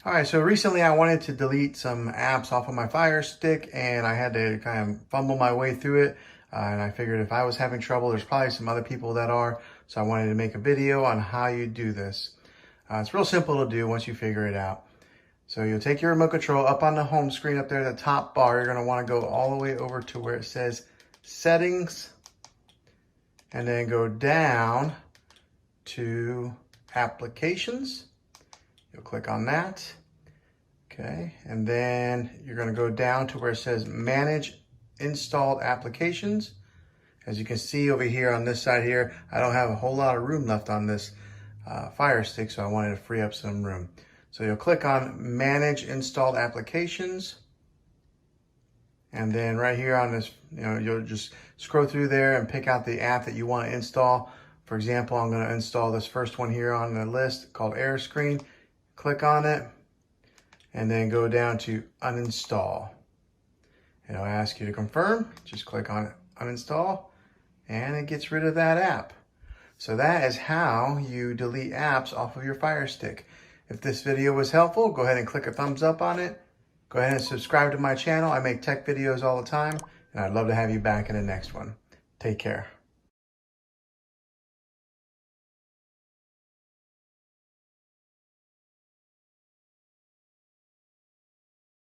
All right, so recently I wanted to delete some apps off of my Firestick and I had to kind of fumble my way through it. And I figured if I was having trouble, there's probably some other people that are. So I wanted to make a video on how you do this. It's real simple to do once you figure it out. So you'll take your remote control up on the home screen up there, the top bar. You're going to want to go all the way over to where it says Settings and then go down to Applications. You'll click on that. Okay, and then you're going to go down to where it says Manage Installed Applications. As you can see over here on this side here, I don't have a whole lot of room left on this Firestick, so I wanted to free up some room. So you'll click on Manage Installed Applications. And then right here on this, you'll just scroll through there and pick out the app that you want to install. For example, I'm going to install this first one here on the list called AirScreen. Click on it and then go down to Uninstall. It'll ask you to confirm. Just click on Uninstall and it gets rid of that app. So that is how you delete apps off of your Firestick. If this video was helpful, go ahead and click a thumbs up on it. Go ahead and subscribe to my channel. I make tech videos all the time and I'd love to have you back in the next one. Take care.